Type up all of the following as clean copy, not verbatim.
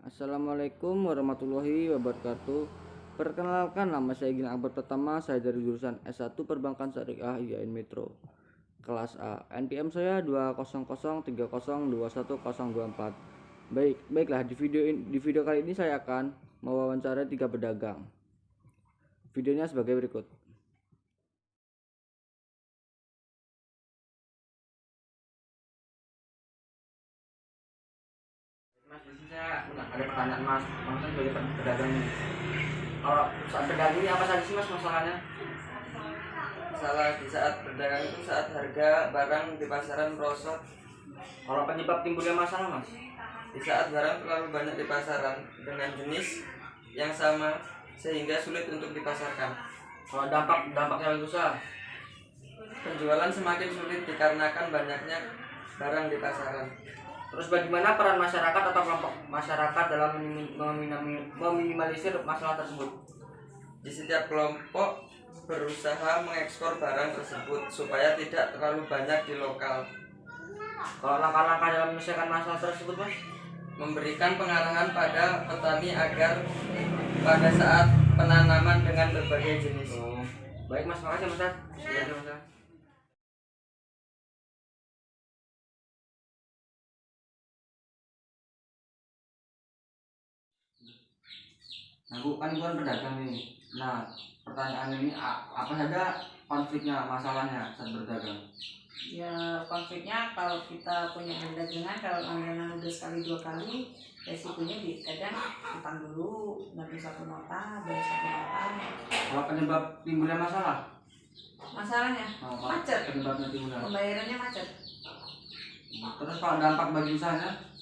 Assalamualaikum warahmatullahi wabarakatuh. Perkenalkan, nama saya Gina Akbar Pertama. Saya dari jurusan S1 Perbankan Syariah IAIN Metro kelas A. NPM saya 20030210024. Baiklah, di video kali ini saya akan mewawancarai 3 pedagang. Videonya sebagai berikut. Mas, di sini saya ada pertanyaan Mas. Mas kan sebagai pedagang nih. Kalau saat berdagang ini apa saja sih Mas masalahnya? Masalah di saat berdagang itu saat harga barang di pasaran merosot. Kalau penyebab timbulnya masalah Mas? Di saat barang terlalu banyak di pasaran dengan jenis yang sama sehingga sulit untuk dipasarkan. Kalau dampaknya bagi usaha? Penjualan semakin sulit dikarenakan banyaknya barang di pasaran. Terus bagaimana peran masyarakat atau kelompok masyarakat dalam meminimalisir masalah tersebut? Di setiap kelompok berusaha mengekspor barang tersebut supaya tidak terlalu banyak di lokal. Kalau langkah-langkah dalam menyelesaikan masalah tersebut Mas? Memberikan pengarahan pada petani agar pada saat penanaman dengan berbagai jenis. Baik Mas, makasih Mas. Ya. Nah, Bu, kan Ibu kan pedagang nih. Nah, pertanyaan ini apa saja konfliknya, masalahnya saat berdagang? Ya, konfliknya kalau kita punya dagangan, kalau langganan udah sekali dua kali, resikonya kadang utang dulu, nggak bisa satu nota, bayar satu nota. Kalau penyebab timbulnya Masalahnya macet, penyebabnya timbulnya. pembayarannya macet. Terus kalau dampak bagi usahanya?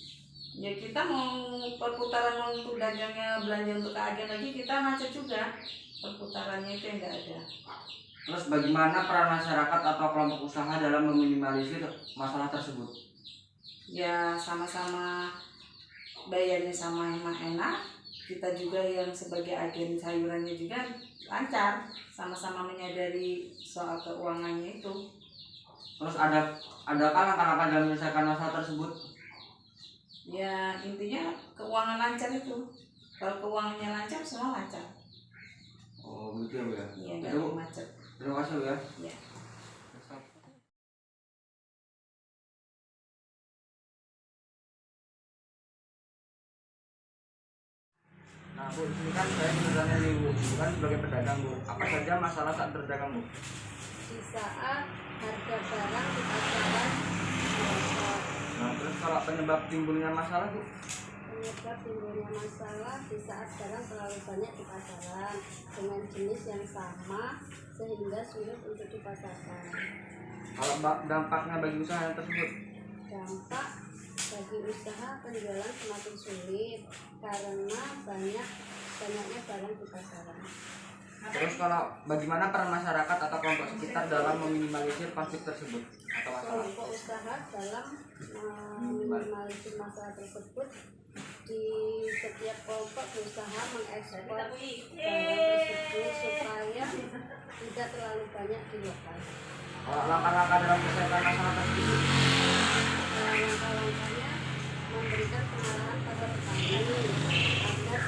Ya kita mau perputaran untuk dagangnya belanja untuk agen lagi, kita macet juga. Perputarannya itu yang nggak ada. Terus bagaimana peran masyarakat atau kelompok usaha dalam meminimalisir masalah tersebut? Ya sama-sama bayarnya sama emang enak, kita juga yang sebagai agen sayurannya juga lancar, sama-sama menyadari soal keuangannya itu. Terus adakah langkah-langkah dalam menyelesaikan masalah tersebut? Ya intinya keuangan lancar itu, kalau keuangannya lancar semua lancar. Oh begitu ya Bu ya? Iya, nggak ada macet. Terima kasih Bu ya. Ya. Nah Bu, di sini kan saya sebenarnya nih Bu, bukan sebagai pedagang Bu. Apa saja masalah saat berdagang Bu? Di saat harga barang di pasaran merosot. Nah terus kalau penyebab timbulnya masalah Bu? Penyebab timbulnya masalah di saat barang terlalu banyak di pasaran dengan jenis yang sama sehingga sulit untuk dipasarkan. Kalau dampaknya bagi usaha tersebut? Dampak bagi usaha, penjualan semakin sulit karena banyaknya barang di pasaran. Terus kalau bagaimana peran masyarakat atau kelompok sekitar dalam meminimalisir konflik tersebut atau masalah? Kelompok usaha dalam meminimalisir masalah tersebut, di setiap kelompok berusaha mengekspor barang tersebut supaya tidak terlalu banyak di lokal. Kalau langkah-langkah dalam menyelesaikan masalah tersebut? Langkah-langkahnya memberikan pengarahan pada petani agar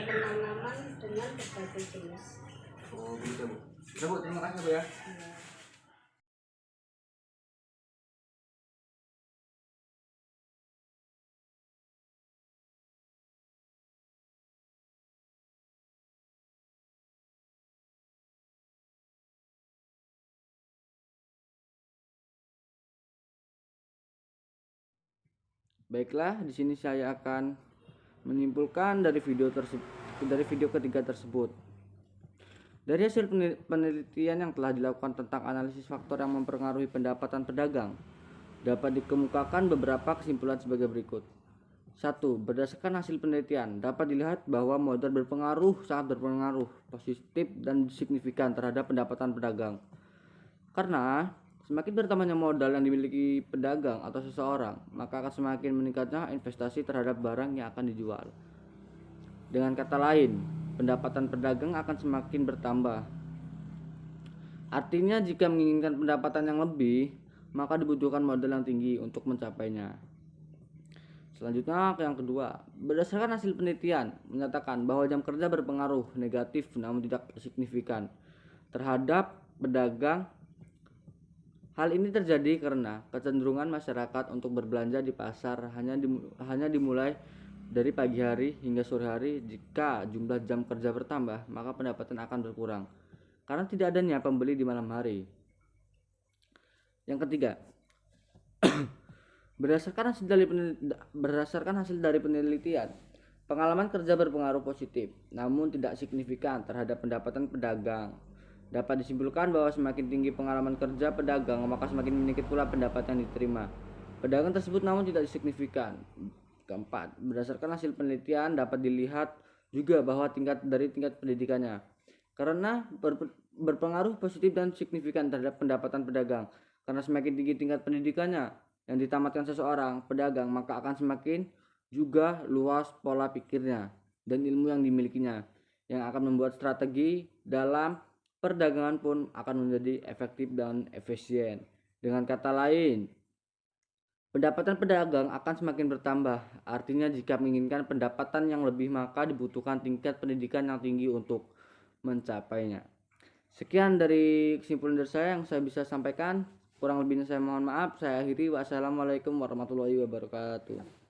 penanaman dengan berbagai jenis. Oh gitu Bu. Ya Bu, terima kasih Bu ya. Baiklah, di sini saya akan menyimpulkan dari video ketiga tersebut. Dari hasil penelitian yang telah dilakukan tentang analisis faktor yang mempengaruhi pendapatan pedagang, dapat dikemukakan beberapa kesimpulan sebagai berikut. 1. Berdasarkan hasil penelitian, dapat dilihat bahwa modal sangat berpengaruh positif dan signifikan terhadap pendapatan pedagang. Karena semakin bertambahnya modal yang dimiliki pedagang atau seseorang, maka akan semakin meningkatnya investasi terhadap barang yang akan dijual. Dengan kata lain, pendapatan pedagang akan semakin bertambah. Artinya jika menginginkan pendapatan yang lebih, maka dibutuhkan modal yang tinggi untuk mencapainya. Selanjutnya yang kedua, berdasarkan hasil penelitian menyatakan bahwa jam kerja berpengaruh negatif namun tidak signifikan terhadap pedagang. Hal ini terjadi karena kecenderungan masyarakat untuk berbelanja di pasar hanya dimulai dari pagi hari hingga sore hari. Jika jumlah jam kerja bertambah, maka pendapatan akan berkurang karena tidak adanya pembeli di malam hari. Yang ketiga, berdasarkan hasil dari penelitian, pengalaman kerja berpengaruh positif namun tidak signifikan terhadap pendapatan pedagang. Dapat disimpulkan bahwa semakin tinggi pengalaman kerja pedagang, maka semakin meningkat pula pendapatan yang diterima pedagang tersebut namun tidak signifikan. Keempat, berdasarkan hasil penelitian dapat dilihat juga bahwa tingkat pendidikannya karena berpengaruh positif dan signifikan terhadap pendapatan pedagang. Karena semakin tinggi tingkat pendidikannya yang ditamatkan seseorang pedagang, maka akan semakin juga luas pola pikirnya dan ilmu yang dimilikinya, yang akan membuat strategi dalam perdagangan pun akan menjadi efektif dan efisien. Dengan kata lain, pendapatan pedagang akan semakin bertambah. Artinya jika menginginkan pendapatan yang lebih, maka dibutuhkan tingkat pendidikan yang tinggi untuk mencapainya. Sekian dari kesimpulan dari saya yang saya bisa sampaikan. Kurang lebihnya saya mohon maaf. Saya akhiri. Wassalamualaikum warahmatullahi wabarakatuh.